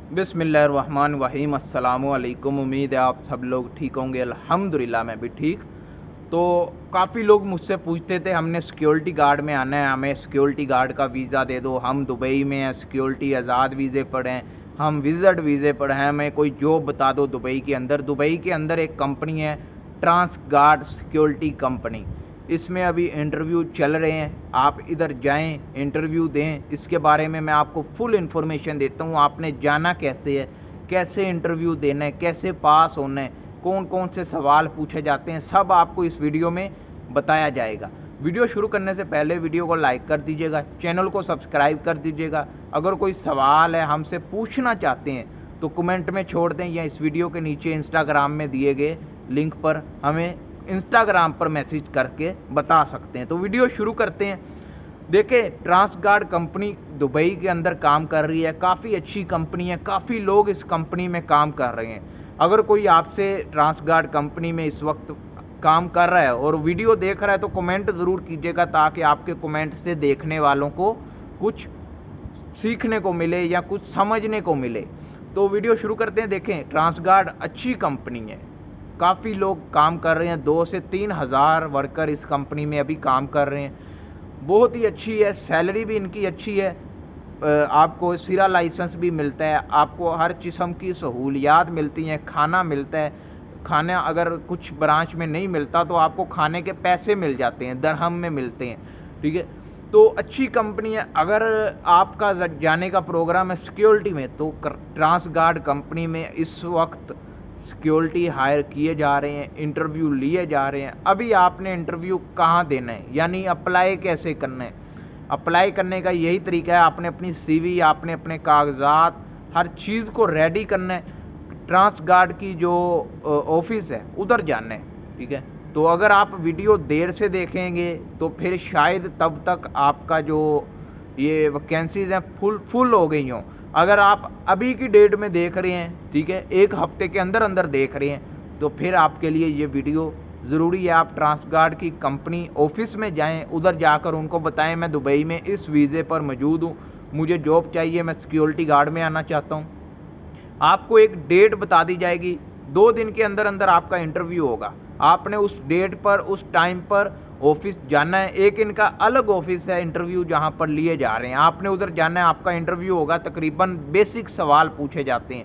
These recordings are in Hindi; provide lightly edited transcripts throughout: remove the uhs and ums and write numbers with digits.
बिस्मिल्लाहिर्रहमानिर्रहीम। अस्सलामुअलैकुम। उम्मीद है आप सब लोग ठीक होंगे। अल्हम्दुलिल्लाह मैं भी ठीक। तो काफ़ी लोग मुझसे पूछते थे हमने सिक्योरिटी गार्ड में आना है, हमें सिक्योरिटी गार्ड का वीज़ा दे दो, हम दुबई में हैं, सिक्योरिटी आज़ाद वीज़े पर हैं, हम विज़िट वीज़े पर हैं, हमें कोई जॉब बता दो दुबई के अंदर। दुबई के अंदर एक कंपनी है ट्रांस गार्ड सिक्योरिटी कंपनी, इसमें अभी इंटरव्यू चल रहे हैं। आप इधर जाएं, इंटरव्यू दें। इसके बारे में मैं आपको फुल इन्फॉर्मेशन देता हूँ। आपने जाना कैसे है, कैसे इंटरव्यू देना है, कैसे पास होना है, कौन कौन से सवाल पूछे जाते हैं, सब आपको इस वीडियो में बताया जाएगा। वीडियो शुरू करने से पहले वीडियो को लाइक कर दीजिएगा, चैनल को सब्सक्राइब कर दीजिएगा। अगर कोई सवाल है हमसे पूछना चाहते हैं तो कमेंट में छोड़ दें, या इस वीडियो के नीचे इंस्टाग्राम में दिए गए लिंक पर हमें इंस्टाग्राम पर मैसेज करके बता सकते हैं। तो वीडियो शुरू करते हैं। देखिए, ट्रांसगार्ड कंपनी दुबई के अंदर काम कर रही है, काफ़ी अच्छी कंपनी है, काफ़ी लोग इस कंपनी में काम कर रहे हैं। अगर कोई आपसे ट्रांसगार्ड कंपनी में इस वक्त काम कर रहा है और वीडियो देख रहा है तो कमेंट ज़रूर कीजिएगा, ताकि आपके कमेंट से देखने वालों को कुछ सीखने को मिले या कुछ समझने को मिले। तो वीडियो शुरू करते हैं। देखें, ट्रांसगार्ड अच्छी कंपनी है, काफ़ी लोग काम कर रहे हैं, 2 से 3 हज़ार वर्कर इस कंपनी में अभी काम कर रहे हैं। बहुत ही अच्छी है, सैलरी भी इनकी अच्छी है। आपको सिरा लाइसेंस भी मिलता है, आपको हर किस्म की सहूलियात मिलती हैं, खाना मिलता है। खाना अगर कुछ ब्रांच में नहीं मिलता तो आपको खाने के पैसे मिल जाते हैं, दरहम में मिलते हैं। ठीक है, तो अच्छी कंपनी है। अगर आपका जाने का प्रोग्राम है सिक्योरिटी में, तो ट्रांसगार्ड कंपनी में इस वक्त सिक्योरिटी हायर किए जा रहे हैं, इंटरव्यू लिए जा रहे हैं। अभी आपने इंटरव्यू कहाँ देना है, यानी अप्लाई कैसे करना है। अप्लाई करने का यही तरीका है, आपने अपनी सीवी, आपने अपने कागजात, हर चीज़ को रेडी करना है। ट्रांसगार्ड की जो ऑफिस है उधर जाना है। ठीक है, तो अगर आप वीडियो देर से देखेंगे तो फिर शायद तब तक आपका जो ये वैकेंसीज हैं फुल हो गई हों। अगर आप अभी की डेट में देख रहे हैं, ठीक है, एक हफ्ते के अंदर अंदर देख रहे हैं, तो फिर आपके लिए ये वीडियो ज़रूरी है। आप ट्रांसगार्ड की कंपनी ऑफिस में जाएं, उधर जाकर उनको बताएं मैं दुबई में इस वीज़े पर मौजूद हूँ, मुझे जॉब चाहिए, मैं सिक्योरिटी गार्ड में आना चाहता हूँ। आपको एक डेट बता दी जाएगी, 2 दिन के अंदर अंदर आपका इंटरव्यू होगा। आपने उस डेट पर, उस टाइम पर ऑफिस जाना है। एक इनका अलग ऑफिस है इंटरव्यू जहां पर लिए जा रहे हैं, आपने उधर जाना है, आपका इंटरव्यू होगा। तकरीबन बेसिक सवाल पूछे जाते हैं।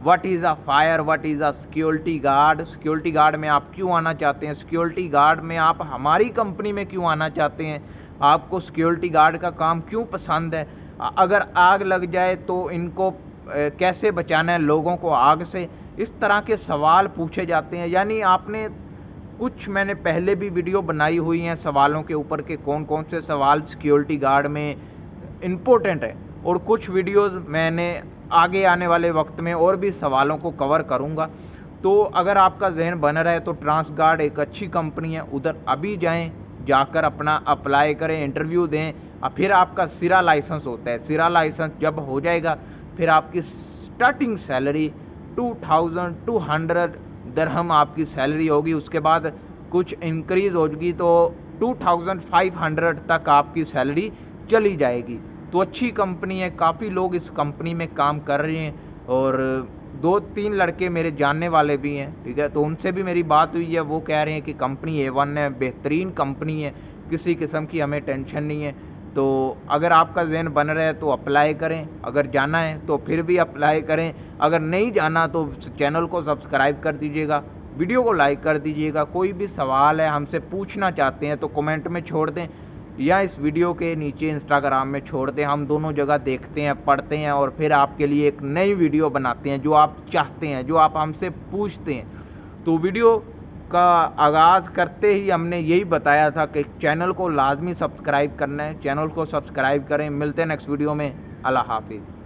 What is a fire, what is a security guard, security guard में आप क्यों आना चाहते हैं, सिक्योरिटी गार्ड में आप हमारी कंपनी में क्यों आना चाहते हैं, आपको सिक्योरिटी गार्ड का काम क्यों पसंद है, अगर आग लग जाए तो इनको कैसे बचाना है लोगों को आग से। इस तरह के सवाल पूछे जाते हैं। यानी आपने कुछ, मैंने पहले भी वीडियो बनाई हुई हैं सवालों के ऊपर के कौन कौन से सवाल सिक्योरिटी गार्ड में इम्पोर्टेंट है, और कुछ वीडियोस मैंने आगे आने वाले वक्त में और भी सवालों को कवर करूंगा। तो अगर आपका जहन बन रहा है तो ट्रांसगार्ड एक अच्छी कंपनी है, उधर अभी जाएं, जाकर अपना अप्लाई करें, इंटरव्यू दें। और फिर आपका सिरा लाइसेंस होता है, सिरा लाइसेंस जब हो जाएगा फिर आपकी स्टार्टिंग सैलरी 2200 दरहम आपकी सैलरी होगी। उसके बाद कुछ इंक्रीज होगी तो 2500 तक आपकी सैलरी चली जाएगी। तो अच्छी कंपनी है, काफ़ी लोग इस कंपनी में काम कर रहे हैं, और 2-3 लड़के मेरे जानने वाले भी हैं। ठीक है, तो उनसे भी मेरी बात हुई है, वो कह रहे हैं कि कंपनी A1 है, बेहतरीन कंपनी है, किसी किस्म की हमें टेंशन नहीं है। तो अगर आपका जहन बन रहा है तो अप्लाई करें, अगर जाना है तो फिर भी अप्लाई करें, अगर नहीं जाना तो चैनल को सब्सक्राइब कर दीजिएगा, वीडियो को लाइक कर दीजिएगा। कोई भी सवाल है हमसे पूछना चाहते हैं तो कमेंट में छोड़ दें, या इस वीडियो के नीचे इंस्टाग्राम में छोड़ दें। हम दोनों जगह देखते हैं, पढ़ते हैं, और फिर आपके लिए एक नई वीडियो बनाते हैं जो आप चाहते हैं, जो आप हमसे पूछते हैं। तो वीडियो का आगाज़ करते ही हमने यही बताया था कि चैनल को लाजमी सब्सक्राइब करना है, चैनल को सब्सक्राइब करें। मिलते हैं नेक्स्ट वीडियो में। अल्लाह हाफिज़।